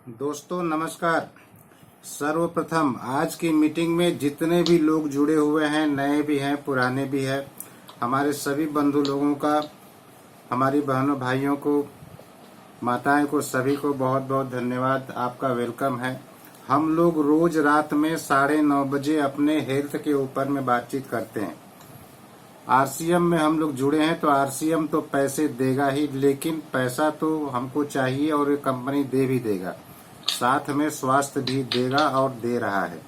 दोस्तों नमस्कार। सर्वप्रथम आज की मीटिंग में जितने भी लोग जुड़े हुए हैं, नए भी हैं पुराने भी हैं, हमारे सभी बंधु लोगों का, हमारी बहनों भाइयों को, माताएं को, सभी को बहुत बहुत धन्यवाद। आपका वेलकम है। हम लोग रोज रात में 9:30 बजे अपने हेल्थ के ऊपर में बातचीत करते हैं। आरसीएम में हम लोग जुड़े हैं तो आरसीएम तो पैसे देगा ही, लेकिन पैसा तो हमको चाहिए और ये कंपनी दे भी देगा, साथ में स्वास्थ्य भी देगा और दे रहा है।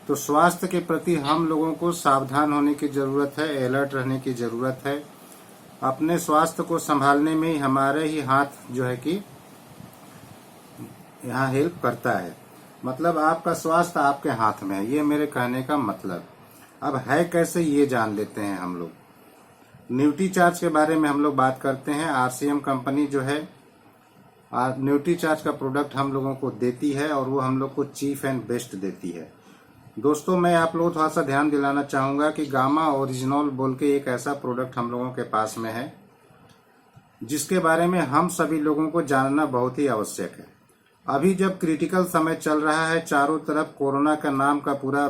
तो स्वास्थ्य के प्रति हम लोगों को सावधान होने की जरूरत है, अलर्ट रहने की जरूरत है। अपने स्वास्थ्य को संभालने में ही हमारे ही हाथ जो है कि यहाँ हेल्प करता है। मतलब आपका स्वास्थ्य आपके हाथ में है, ये मेरे कहने का मतलब। अब है कैसे ये जान लेते हैं हम लोग। न्यूट्रीचार्ज के बारे में हम लोग बात करते हैं। आरसीएम कंपनी जो है न्यूट्रीचार्ज का प्रोडक्ट हम लोगों को देती है और वो हम लोग को चीफ एंड बेस्ट देती है। दोस्तों मैं आप लोगों को थोड़ा सा ध्यान दिलाना चाहूंगा कि गामा ओरिजिनल बोल के एक ऐसा प्रोडक्ट हम लोगों के पास में है जिसके बारे में हम सभी लोगों को जानना बहुत ही आवश्यक है। अभी जब क्रिटिकल समय चल रहा है, चारों तरफ कोरोना का नाम का पूरा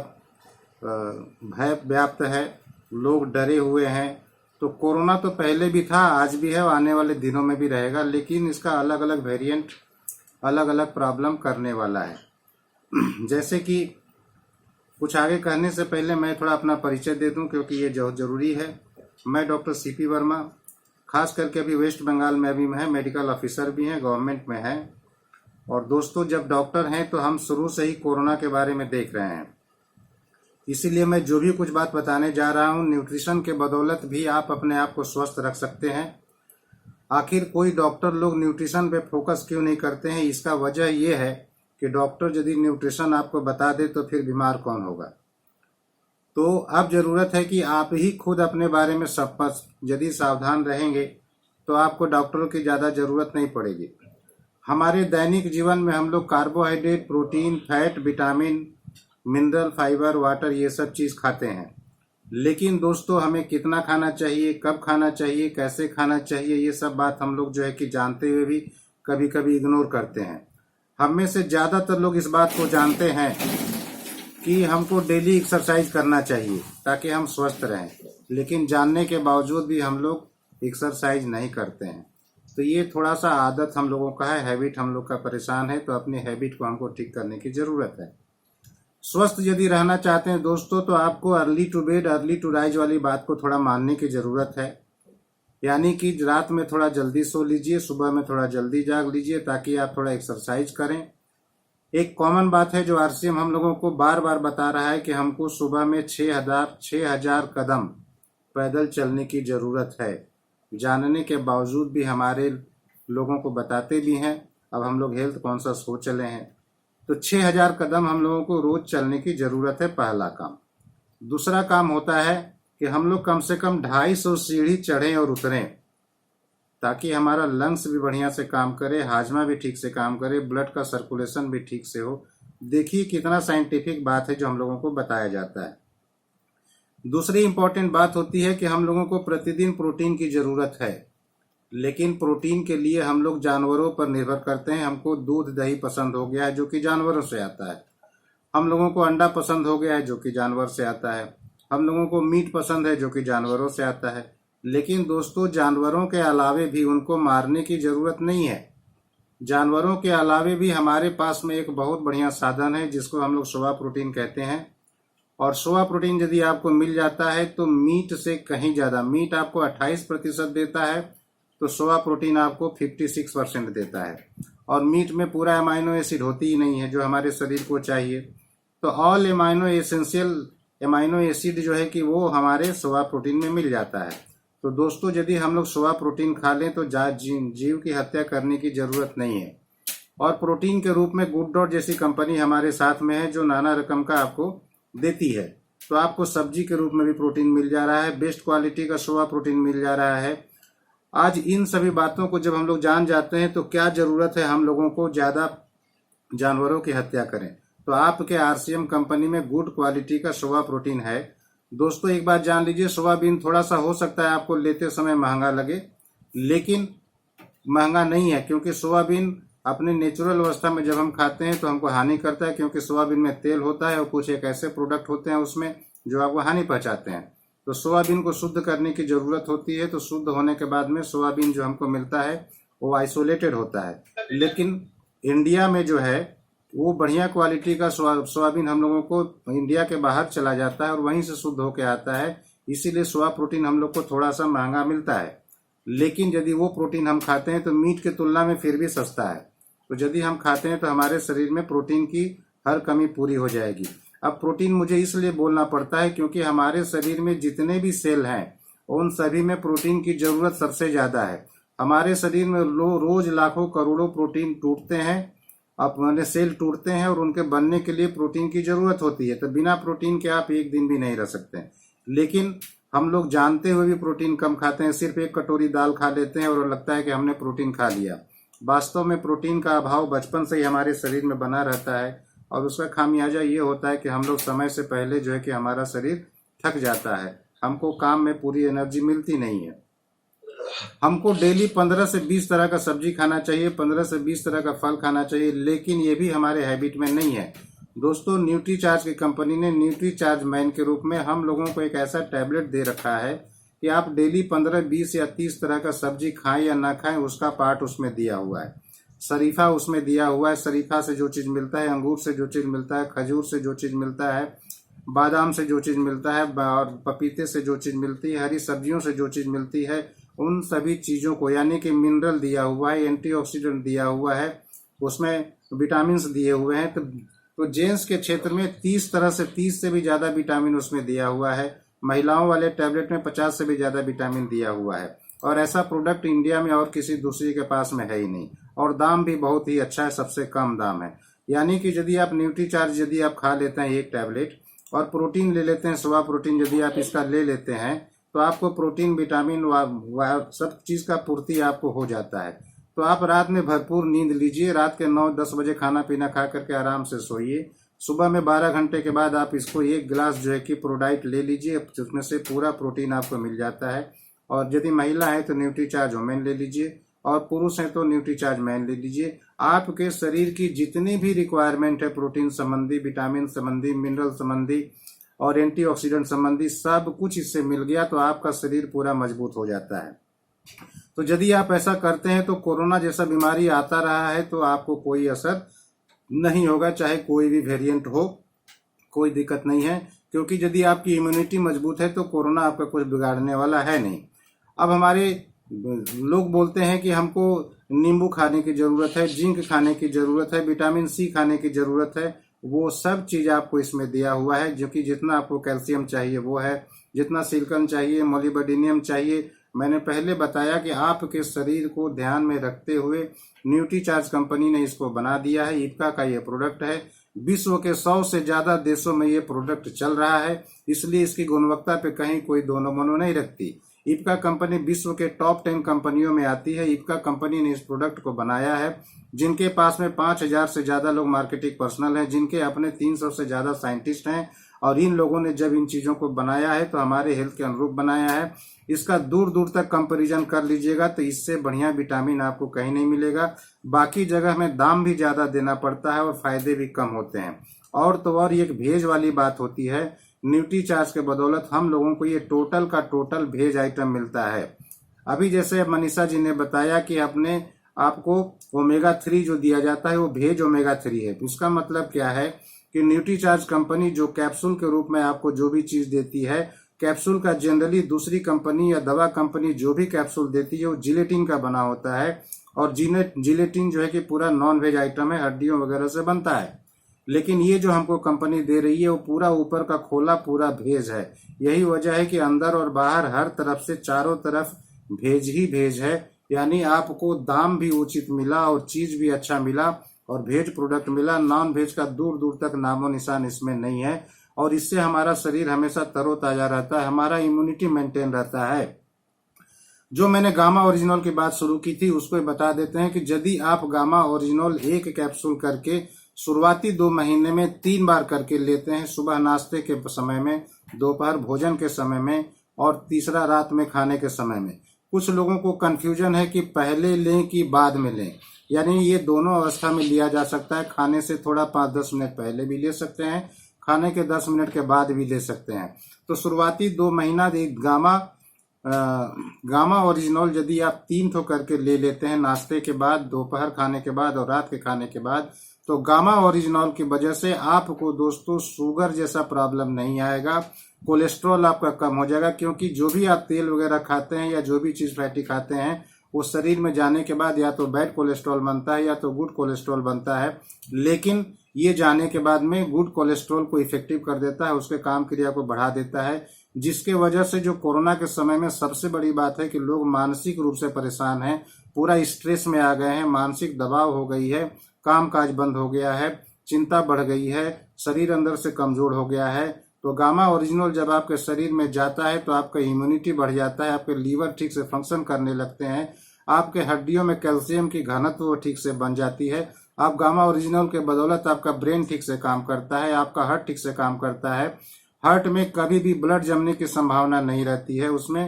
भय व्याप्त है, लोग डरे हुए हैं। तो कोरोना तो पहले भी था, आज भी है और आने वाले दिनों में भी रहेगा, लेकिन इसका अलग अलग वेरिएंट अलग अलग प्रॉब्लम करने वाला है। जैसे कि कुछ आगे कहने से पहले मैं थोड़ा अपना परिचय दे दूं, क्योंकि ये बहुत जरूरी है। मैं डॉक्टर सीपी वर्मा, खास करके अभी वेस्ट बंगाल में अभी मैं मेडिकल ऑफिसर भी हैं, गवर्नमेंट में है। और दोस्तों जब डॉक्टर हैं तो हम शुरू से ही कोरोना के बारे में देख रहे हैं, इसीलिए मैं जो भी कुछ बात बताने जा रहा हूं, न्यूट्रिशन के बदौलत भी आप अपने आप को स्वस्थ रख सकते हैं। आखिर कोई डॉक्टर लोग न्यूट्रिशन पे फोकस क्यों नहीं करते हैं? इसका वजह यह है कि डॉक्टर यदि न्यूट्रिशन आपको बता दे तो फिर बीमार कौन होगा। तो अब जरूरत है कि आप ही खुद अपने बारे में यदि सावधान रहेंगे तो आपको डॉक्टरों की ज्यादा जरूरत नहीं पड़ेगी। हमारे दैनिक जीवन में हम लोग carbohydrate, protein, fat, vitamin, mineral, fibre, water, ये सब चीज खाते हैं। लेकिन दोस्तों हमें कितना खाना चाहिए, कब खाना चाहिए, कैसे खाना चाहिए, ये सब बात हम लोग जो है कि जानते हुए भी कभी कभी इग्नोर करते हैं। हम में से ज्यादातर लोग इस बात को जानते हैं कि हमको डेली एक्सरसाइज करना चाहिए ताकि हम स्वस्थ रहें, लेकिन जानने के बावजूद भी हम लोग एक्सरसाइज नहीं करते हैं। तो ये थोड़ा सा आदत हम लोगों का है, हैबिट हम लोग का परेशान है। तो अपनी हैबिट को हमको ठीक करने की जरूरत है। स्वस्थ यदि रहना चाहते हैं दोस्तों तो आपको early to bed early to rise वाली बात को थोड़ा मानने की जरूरत है। यानी कि रात में थोड़ा जल्दी सो लीजिए, सुबह में थोड़ा जल्दी जाग लीजिए ताकि आप थोड़ा एक्सरसाइज करें। एक कॉमन बात है जो आरसीएम हम लोगों को बार बार बता रहा है कि हमको सुबह में 6000 कदम पैदल चलने की जरूरत है। जानने के बावजूद भी हमारे लोगों को बताते भी हैं। अब हम लोग हेल्थ कॉन्शियस हो चले हैं तो 6000 कदम हम लोगों को रोज चलने की जरूरत है, पहला काम। दूसरा काम होता है कि हम लोग कम से कम 250 सीढ़ी चढ़ें और उतरें ताकि हमारा लंग्स भी बढ़िया से काम करे, हाजमा भी ठीक से काम करे, ब्लड का सर्कुलेशन भी ठीक से हो। देखिए कितना साइंटिफिक बात है जो हम लोगों को बताया जाता है। दूसरी इंपॉर्टेंट बात होती है कि हम लोगों को प्रतिदिन प्रोटीन की जरूरत है, लेकिन प्रोटीन के लिए हम लोग जानवरों पर निर्भर करते हैं। हमको दूध दही पसंद हो गया है जो कि जानवरों से आता है। हम लोगों को अंडा पसंद हो गया है जो कि जानवर से आता है। हम लोगों को मीट पसंद है जो कि जानवरों से आता है। लेकिन दोस्तों जानवरों के अलावे भी उनको मारने की जरूरत नहीं है। जानवरों के अलावे भी हमारे पास में एक बहुत बढ़िया साधन है जिसको हम लोग सोया प्रोटीन कहते हैं। और सोया प्रोटीन यदि आपको मिल जाता है तो मीट से कहीं ज्यादा, मीट आपको 28% देता है तो सोया प्रोटीन आपको 56% देता है। और मीट में पूरा अमाइनो एसिड होती ही नहीं है जो हमारे शरीर को चाहिए। तो ऑल एसेंशियल अमाइनो एसिड जो है कि वो हमारे सोया प्रोटीन में मिल जाता है। तो दोस्तों यदि हम लोग सोया प्रोटीन खा लें तो जीव की हत्या करने की जरूरत नहीं है। और प्रोटीन के रूप में गुड डॉट जैसी कंपनी हमारे साथ में है जो नाना रकम का आपको देती है। तो आपको सब्जी के रूप में भी प्रोटीन मिल जा रहा है, बेस्ट क्वालिटी का सोया प्रोटीन मिल जा रहा है। आज इन सभी बातों को जब हम लोग जान जाते हैं तो क्या जरूरत है हम लोगों को ज्यादा जानवरों की हत्या करें। तो आपके आरसीएम कंपनी में गुड क्वालिटी का सोया प्रोटीन है। दोस्तों एक बात जान लीजिए, सोयाबीन थोड़ा सा हो सकता है आपको लेते समय महंगा लगे, लेकिन महंगा नहीं है, क्योंकि सोयाबीन अपने नेचुरल अवस्था में जब हम खाते हैं तो हमको हानि करता है, क्योंकि सोयाबीन में तेल होता है और कुछ एक ऐसे प्रोडक्ट होते हैं उसमें जो आपको हानि पहुंचाते हैं। तो सोयाबीन को शुद्ध करने की जरूरत होती है। तो शुद्ध होने के बाद में सोयाबीन जो हमको मिलता है वो आइसोलेटेड होता है। लेकिन इंडिया में जो है वो बढ़िया क्वालिटी का सोयाबीन हम लोगों को इंडिया के बाहर चला जाता है और वहीं से शुद्ध होकर आता है। इसीलिए सोया प्रोटीन हम लोग को थोड़ा सा महंगा मिलता है। लेकिन यदि वो प्रोटीन हम खाते हैं तो मीट की तुलना में फिर भी सस्ता है। तो यदि हम खाते हैं तो हमारे शरीर में प्रोटीन की हर कमी पूरी हो जाएगी। अब प्रोटीन मुझे इसलिए बोलना पड़ता है क्योंकि हमारे शरीर में जितने भी सेल हैं उन सभी में प्रोटीन की जरूरत सबसे ज्यादा है। हमारे शरीर में रोज लाखों करोड़ों प्रोटीन टूटते हैं, अपने सेल टूटते हैं और उनके बनने के लिए प्रोटीन की जरूरत होती है। तो बिना प्रोटीन के आप एक दिन भी नहीं रह सकते। लेकिन हम लोग जानते हुए भी प्रोटीन कम खाते हैं, सिर्फ एक कटोरी दाल खा लेते हैं और लगता है कि हमने प्रोटीन खा लिया। वास्तव में प्रोटीन का अभाव बचपन से ही हमारे शरीर में बना रहता है और उसका खामियाजा ये होता है कि हम लोग समय से पहले जो है कि हमारा शरीर थक जाता है, हमको काम में पूरी एनर्जी मिलती नहीं है। हमको डेली 15 से 20 तरह का सब्जी खाना चाहिए, 15 से 20 तरह का फल खाना चाहिए, लेकिन ये भी हमारे हैबिट में नहीं है। दोस्तों, न्यूट्रीचार्ज की कंपनी ने न्यूट्रीचार्ज मैन के रूप में हम लोगों को एक ऐसा टैबलेट दे रखा है कि आप डेली 15, 20 या 30 तरह का सब्जी खाएं या ना खाएं, उसका पार्ट उसमें दिया हुआ है। शरीफा उसमें दिया हुआ है, शरीफा से जो चीज मिलता है, अंगूर से जो चीज मिलता है, खजूर से जो चीज मिलता है, बादाम से जो चीज मिलता है और पपीते से जो चीज मिलती है, हरी सब्जियों से जो चीज मिलती है, उन सभी चीजों को, यानी कि मिनरल दिया हुआ है, एंटीऑक्सीडेंट दिया हुआ है, उसमें विटामिन दिए हुए हैं। तो जेंट्स के क्षेत्र में 30 तरह से 30 से भी ज्यादा विटामिन उसमें दिया हुआ है। महिलाओं वाले टैबलेट में 50 से भी ज्यादा विटामिन दिया हुआ है। और ऐसा प्रोडक्ट इंडिया में और किसी दूसरी के पास में है ही नहीं। और दाम भी बहुत ही अच्छा है, सबसे कम दाम है। यानी कि यदि आप न्यूट्रीचार्ज यदि आप खा लेते हैं एक टैबलेट और प्रोटीन ले लेते हैं, सोया प्रोटीन यदि आप इसका ले लेते हैं, तो आपको प्रोटीन, विटामिन सब चीज का पूर्ति आपको हो जाता है। तो आप रात में भरपूर नींद लीजिए, रात के 9-10 बजे खाना पीना खा करके आराम से सोइए। सुबह में 12 घंटे के बाद आप इसको एक गिलास जो है कि प्रोडाइट ले लीजिए, उसमें से पूरा प्रोटीन आपको मिल जाता है। और यदि महिला है तो न्यूट्रीचार्ज वुमेन ले लीजिए और पुरुष है तो न्यूट्रीचार्ज मैन ले लीजिए। आपके शरीर की जितनी भी रिक्वायरमेंट है प्रोटीन संबंधी, विटामिन संबंधी, मिनरल संबंधी और एंटीऑक्सीडेंट संबंधी, सब कुछ इससे मिल गया तो आपका शरीर पूरा मजबूत हो जाता है। तो यदि आप ऐसा करते हैं तो कोरोना जैसा बीमारी आता रहा है तो आपको कोई असर नहीं होगा, चाहे कोई भी वेरिएंट हो, कोई दिक्कत नहीं है। क्योंकि यदि आपकी इम्यूनिटी मजबूत है तो कोरोना आपका कुछ बिगाड़ने वाला है नहीं। अब हमारे लोग बोलते हैं कि हमको नींबू खाने की जरूरत है, जिंक खाने की जरूरत है, विटामिन सी खाने की जरूरत है। वो सब चीज आपको इसमें दिया हुआ है, जो कि जितना आपको कैल्शियम चाहिए वो है, जितना सिलिकॉन चाहिए, मोलिब्डेनम चाहिए। मैंने पहले बताया कि आपके शरीर को ध्यान में रखते हुए न्यूट्रीचार्ज कंपनी ने इसको बना दिया है। इप्का का ये प्रोडक्ट है। विश्व के 100 से ज्यादा देशों में ये प्रोडक्ट चल रहा है, इसलिए इसकी गुणवत्ता पे कहीं कोई दोनों मनो नहीं रखती। इप्का कंपनी विश्व के टॉप 10 कंपनियों में आती है। इप्का कंपनी ने इस प्रोडक्ट को बनाया है, जिनके पास में 5000 से ज्यादा लोग मार्केटिंग पर्सनल हैं, जिनके अपने 300 से ज्यादा साइंटिस्ट हैं। और इन लोगों ने जब इन चीजों को बनाया है तो हमारे हेल्थ के अनुरूप बनाया है। इसका दूर दूर तक कंपैरिजन कर लीजिएगा तो इससे बढ़िया विटामिन आपको कहीं नहीं मिलेगा। बाकी जगह में दाम भी ज्यादा देना पड़ता है और फायदे भी कम होते हैं। और तो और एक भेज वाली बात होती है। न्यूट्रीचार्ज के बदौलत हम लोगों को ये टोटल का टोटल भेज आइटम मिलता है। अभी जैसे मनीषा जी ने बताया कि अपने आपको ओमेगा 3 जो दिया जाता है वो भेज ओमेगा 3 है। उसका मतलब क्या है कि न्यूट्रीचार्ज कंपनी जो कैप्सूल के रूप में आपको जो भी चीज देती है, कैप्सूल का जनरली दूसरी कंपनी या दवा कंपनी जो भी कैप्सूल देती है वो जिलेटिन का बना होता है। और जिलेटिन जो है कि पूरा नॉन वेज आइटम है, हड्डियों वगैरह से बनता है। लेकिन ये जो हमको कंपनी दे रही है वो पूरा ऊपर का खोला पूरा भेज है। यही वजह है कि अंदर और बाहर हर तरफ से चारों तरफ भेज ही भेज है। यानी आपको दाम भी उचित मिला और चीज भी अच्छा मिला और भेज प्रोडक्ट मिला। नॉन भेज का दूर दूर तक नामो निशान इसमें नहीं है। और इससे हमारा शरीर हमेशा तरोताजा रहता है, हमारा इम्यूनिटी मेंटेन रहता है। जो मैंने गामा ओरिजिनल की बात शुरू की थी उसको बता देते हैं कि यदि आप गामा ओरिजिनल एक कैप्सूल करके शुरुआती 2 महीने में 3 बार करके लेते हैं, सुबह नाश्ते के समय में, दोपहर भोजन के समय में और तीसरा रात में खाने के समय में। कुछ लोगों को कंफ्यूजन है कि पहले लें कि बाद में लें। यानी ये दोनों अवस्था में लिया जा सकता है। खाने से थोड़ा 5-10 मिनट पहले भी ले सकते हैं, खाने के 10 मिनट के बाद भी ले सकते हैं। तो शुरुआती 2 महीना एक गामा ओरिजिनल यदि आप 3 ठो करके ले लेते हैं, नाश्ते के बाद, दोपहर खाने के बाद और रात के खाने के बाद, तो गामा ओरिजिनल की वजह से आपको दोस्तों शुगर जैसा प्रॉब्लम नहीं आएगा, कोलेस्ट्रॉल आपका कम हो जाएगा। क्योंकि जो भी आप तेल वगैरह खाते हैं या जो भी चीज फैटी खाते हैं वो शरीर में जाने के बाद या तो बैड कोलेस्ट्रॉल बनता है या तो गुड कोलेस्ट्रॉल बनता है। लेकिन ये जाने के बाद में गुड कोलेस्ट्रॉल को इफेक्टिव कर देता है, उसके काम क्रिया को बढ़ा देता है, जिसके वजह से जो कोरोना के समय में सबसे बड़ी बात है कि लोग मानसिक रूप से परेशान हैं, पूरा स्ट्रेस में आ गए हैं, मानसिक दबाव हो गई है, काम काज बंद हो गया है, चिंता बढ़ गई है, शरीर अंदर से कमजोर हो गया है। तो गामा ओरिजिनल जब आपके शरीर में जाता है तो आपका इम्यूनिटी बढ़ जाता है, आपके लीवर ठीक से फंक्शन करने लगते हैं, आपके हड्डियों में कैल्शियम की घनत्व ठीक से बन जाती है। आप गामा ओरिजिनल के बदौलत आपका ब्रेन ठीक से काम करता है, आपका हार्ट ठीक से काम करता है। हार्ट में कभी भी ब्लड जमने की संभावना नहीं रहती है। उसमें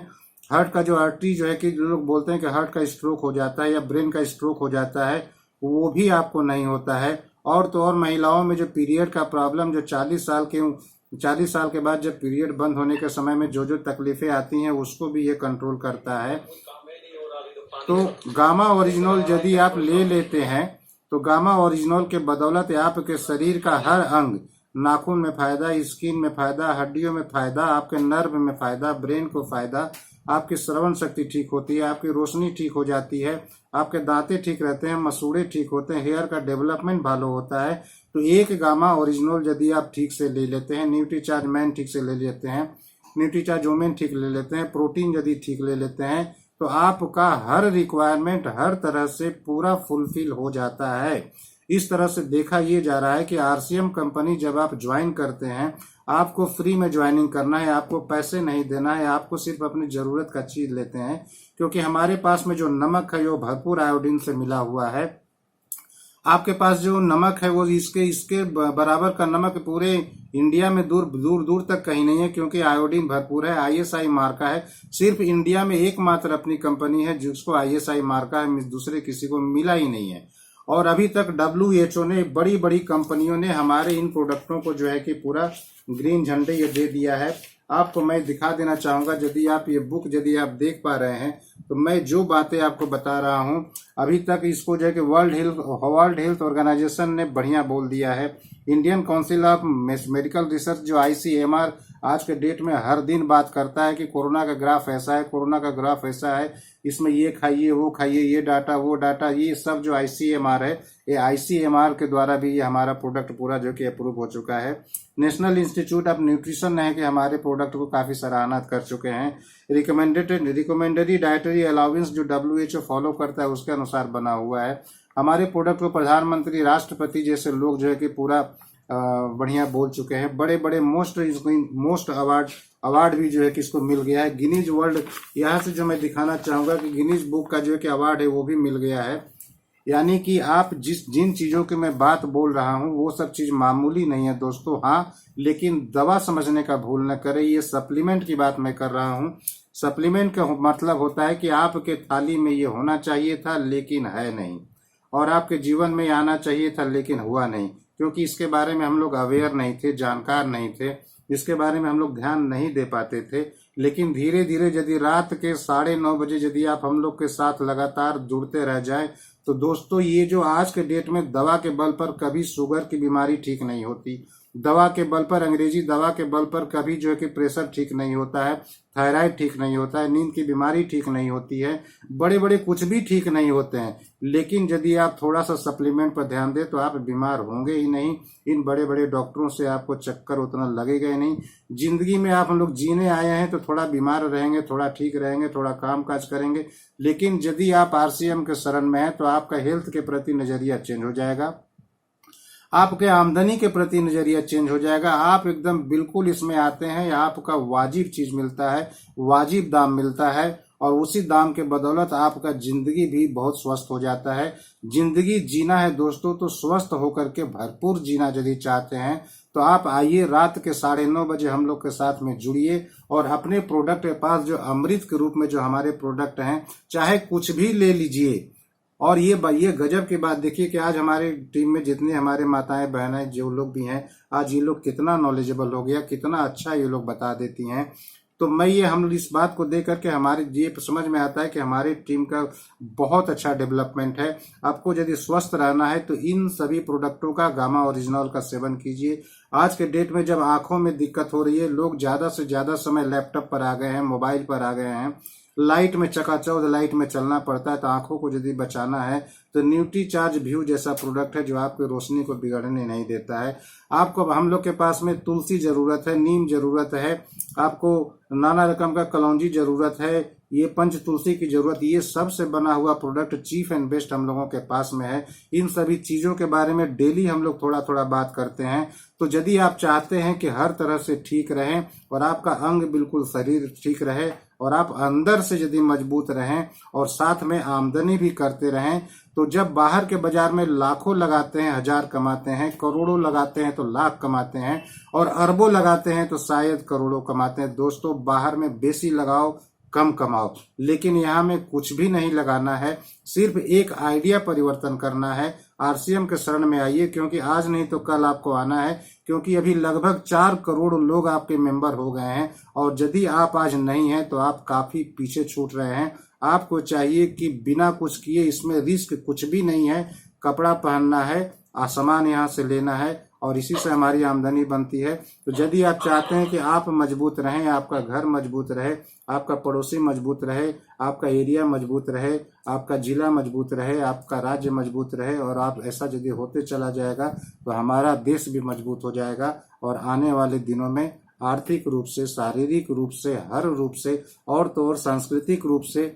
हार्ट का जो आर्टरी जो है कि जो लोग बोलते हैं कि हार्ट का स्ट्रोक हो जाता है या ब्रेन का स्ट्रोक हो जाता है, वो भी आपको नहीं होता है। और तो और महिलाओं में जो पीरियड का प्रॉब्लम जो 40 साल के बाद जब पीरियड बंद होने के समय में जो तकलीफें आती हैं उसको भी ये कंट्रोल करता है। तो गामा ओरिजिनल यदि आप ले लेते हैं तो गामा ओरिजिनल के बदौलत आपके शरीर का हर अंग, नाखून में फायदा, स्किन में फायदा, हड्डियों में फायदा, आपके नर्व में फायदा, ब्रेन को फायदा, आपकी श्रवण शक्ति ठीक होती है, आपकी रोशनी ठीक हो जाती है, आपके दांतें ठीक रहते हैं, मसूड़े ठीक होते हैं, हेयर का डेवलपमेंट भालो होता है। तो एक गामा ओरिजिनल यदि आप ठीक से ले लेते हैं, न्यूट्रीचार्ज मैन ठीक से ले लेते हैं, न्यूट्रीचार्ज वोमेन ठीक ले लेते हैं, प्रोटीन यदि ठीक ले लेते हैं, तो आपका हर रिक्वायरमेंट हर तरह से पूरा फुलफिल हो जाता है। इस तरह से देखा ये जा रहा है कि आरसीएम कंपनी जब आप ज्वाइन करते हैं, आपको फ्री में ज्वाइनिंग करना है, आपको पैसे नहीं देना है, आपको सिर्फ अपनी जरूरत का चीज लेते हैं। क्योंकि हमारे पास में जो नमक है वो भरपूर आयोडीन से मिला हुआ है। आपके पास जो नमक है वो इसके बराबर का नमक पूरे इंडिया में दूर दूर दूर तक कहीं नहीं है, क्योंकि आयोडीन भरपूर है, आईएसआई मार्का है। सिर्फ इंडिया में एकमात्र अपनी कंपनी है जिसको आईएसआई मार्का है, दूसरे किसी को मिला ही नहीं है। और अभी तक WHO ने, बड़ी बड़ी कंपनियों ने हमारे इन प्रोडक्टों को जो है कि पूरा ग्रीन झंडे ये दे दिया है। आपको मैं दिखा देना चाहूंगा, यदि आप ये बुक यदि आप देख पा रहे हैं तो मैं जो बातें आपको बता रहा हूं अभी तक इसको जो है कि वर्ल्ड हेल्थ ऑर्गेनाइजेशन ने बढ़िया बोल दिया है। Indian council of medical research जो ICMR आज के डेट में हर दिन बात करता है कि कोरोना का ग्राफ ऐसा है, कोरोना का ग्राफ ऐसा है, इसमें ये खाइए वो खाइए, ये डाटा वो डाटा, ये सब जो ICMR है, ये ICMR के द्वारा भी ये हमारा प्रोडक्ट पूरा जो कि अप्रूव हो चुका है। नेशनल इंस्टीट्यूट ऑफ न्यूट्रिशन है कि हमारे प्रोडक्ट को काफी सराहना कर चुके हैं। रिकमेंडरी डाइटरी अलाउंस जो WHO फॉलो करता है उसके अनुसार बना हुआ है। हमारे प्रोडक्ट को प्रधानमंत्री, राष्ट्रपति जैसे लोग जो है कि पूरा बढ़िया बोल चुके हैं। बड़े बड़े मोस्ट अवार्ड भी जो है कि इसको मिल गया है। गिनीज वर्ल्ड, यहाँ से जो मैं दिखाना चाहूंगा कि गिनीज बुक का जो है कि अवार्ड है वो भी मिल गया है। यानी कि आप जिन चीजों की मैं बात बोल रहा हूँ वो सब चीज मामूली नहीं है दोस्तों। हाँ, लेकिन दवा समझने का भूल न करें। ये सप्लीमेंट की बात मैं कर रहा हूँ। सप्लीमेंट का मतलब होता है कि आपके थाली में ये होना चाहिए था लेकिन है नहीं, और आपके जीवन में आना चाहिए था लेकिन हुआ नहीं, क्योंकि इसके बारे में हम लोग अवेयर नहीं थे, जानकार नहीं थे, इसके बारे में हम लोग ध्यान नहीं दे पाते थे। लेकिन धीरे धीरे यदि रात के 9:30 बजे यदि आप हम लोग के साथ लगातार जुड़ते रह जाए तो दोस्तों ये जो आज के डेट में दवा के बल पर कभी शुगर की बीमारी ठीक नहीं होती, दवा के बल पर, अंग्रेजी दवा के बल पर कभी जो है कि प्रेशर ठीक नहीं होता है, थायराइड ठीक नहीं होता है, नींद की बीमारी ठीक नहीं होती है, बड़े बड़े कुछ भी ठीक नहीं होते हैं। लेकिन यदि आप थोड़ा सा सप्लीमेंट पर ध्यान दें तो आप बीमार होंगे ही नहीं। इन बड़े बड़े डॉक्टरों से आपको चक्कर उतना लगेगा ही नहीं। जिंदगी में आप हम लोग जीने आए हैं तो थोड़ा बीमार रहेंगे, थोड़ा ठीक रहेंगे, थोड़ा काम काज करेंगे। लेकिन यदि आप RCM के शरण में हैं तो आपका हेल्थ के प्रति नजरिया चेंज हो जाएगा, आपके आमदनी के प्रति नजरिया चेंज हो जाएगा। आप एकदम बिल्कुल इसमें आते हैं, आपका वाजिब चीज मिलता है, वाजिब दाम मिलता है, और उसी दाम के बदौलत आपका जिंदगी भी बहुत स्वस्थ हो जाता है। जिंदगी जीना है दोस्तों तो स्वस्थ होकर के भरपूर जीना यदि चाहते हैं तो आप आइए, रात के 9:30 बजे हम लोग के साथ में जुड़िए और अपने प्रोडक्ट के पास जो अमृत के रूप में जो हमारे प्रोडक्ट हैं, चाहे कुछ भी ले लीजिए और ये गजब की बात देखिए कि आज हमारी टीम में जितने हमारे माताएं बहनें जो लोग भी हैं, आज ये लोग कितना नॉलेजेबल हो गया, कितना अच्छा ये लोग बता देती हैं। तो मैं ये हम इस बात को देख करके हमारे ये समझ में आता है कि हमारी टीम का बहुत अच्छा डेवलपमेंट है। आपको यदि स्वस्थ रहना है तो इन सभी प्रोडक्टों का गामा ओरिजिनल का सेवन कीजिए। आज के डेट में जब आंखों में दिक्कत हो रही है, लोग ज्यादा से ज्यादा समय लैपटॉप पर आ गए हैं, मोबाइल पर आ गए हैं, लाइट में चकाचौंध लाइट में चलना पड़ता है, तो आंखों को यदि बचाना है तो न्यूट्री चार्ज व्यू जैसा प्रोडक्ट है जो आपकी रोशनी को बिगड़ने नहीं देता है। आपको हम लोग के पास में तुलसी जरूरत है, नीम जरूरत है, आपको नाना रकम का कलौंजी जरूरत है, ये पंच तुलसी की जरूरत, ये सब से बना हुआ प्रोडक्ट चीफ एंड बेस्ट हम लोगों के पास में है। इन सभी चीजों के बारे में डेली हम लोग थोड़ा थोड़ा बात करते हैं। तो यदि आप चाहते हैं कि हर तरह से ठीक रहें और आपका अंग बिल्कुल शरीर ठीक रहे और आप अंदर से यदि मजबूत रहें और साथ में आमदनी भी करते रहें, तो जब बाहर के बाजार में लाखों लगाते हैं, हजार कमाते हैं, करोड़ों लगाते हैं तो लाख कमाते हैं, और अरबों लगाते हैं तो शायद करोड़ों कमाते हैं। दोस्तों, बाहर में बेसी लगाओ कम कमाओ, लेकिन यहाँ में कुछ भी नहीं लगाना है, सिर्फ एक आइडिया परिवर्तन करना है। आरसीएम के शरण में आइए, क्योंकि आज नहीं तो कल आपको आना है, क्योंकि अभी लगभग 4 करोड़ लोग आपके मेंबर हो गए हैं, और यदि आप आज नहीं हैं तो आप काफी पीछे छूट रहे हैं। आपको चाहिए कि बिना कुछ किए, इसमें रिस्क कुछ भी नहीं है, कपड़ा पहनना है, सामान यहाँ से लेना है और इसी से हमारी आमदनी बनती है। तो यदि आप चाहते हैं कि आप मजबूत रहें, आपका घर मजबूत रहे, आपका पड़ोसी मजबूत रहे, आपका एरिया मजबूत रहे, आपका जिला मजबूत रहे, आपका राज्य मजबूत रहे, और आप ऐसा यदि होते चला जाएगा तो हमारा देश भी मजबूत हो जाएगा। और आने वाले दिनों में आर्थिक रूप से, शारीरिक रूप से, हर रूप से, और तो और सांस्कृतिक रूप से,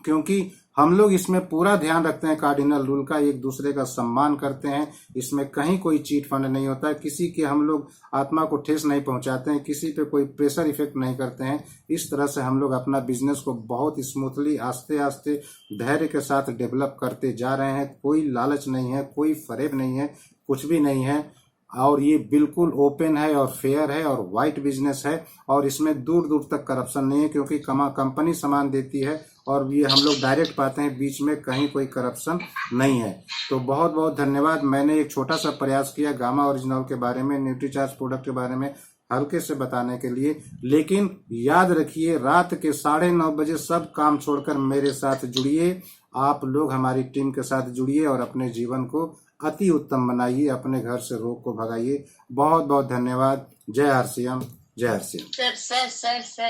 क्योंकि हम लोग इसमें पूरा ध्यान रखते हैं कार्डिनल रूल का, एक दूसरे का सम्मान करते हैं, इसमें कहीं कोई चीट फंड नहीं होता है, किसी के हम लोग आत्मा को ठेस नहीं पहुंचाते हैं, किसी पे कोई प्रेशर इफेक्ट नहीं करते हैं। इस तरह से हम लोग अपना बिजनेस को बहुत स्मूथली, आस्ते आस्ते, धैर्य के साथ डेवलप करते जा रहे हैं। कोई लालच नहीं है, कोई फरेब नहीं है, कुछ भी नहीं है, और ये बिल्कुल ओपन है और फेयर है और वाइट बिजनेस है, और इसमें दूर दूर तक करप्शन नहीं है, क्योंकि कंपनी सामान देती है और ये हम लोग डायरेक्ट पाते हैं, बीच में कहीं कोई करप्शन नहीं है। तो बहुत बहुत धन्यवाद। मैंने एक छोटा सा प्रयास किया गामा ओरिजिनल के बारे में, न्यूट्री चार्ज प्रोडक्ट के बारे में हल्के से बताने के लिए, लेकिन याद रखिए रात के 9:30 बजे सब काम छोड़कर मेरे साथ जुड़िए। आप लोग हमारी टीम के साथ जुड़िए और अपने जीवन को अति उत्तम बनाइए, अपने घर से रोग को भगाइए। बहुत बहुत धन्यवाद। जय आरसीएम, जय आरसीएम।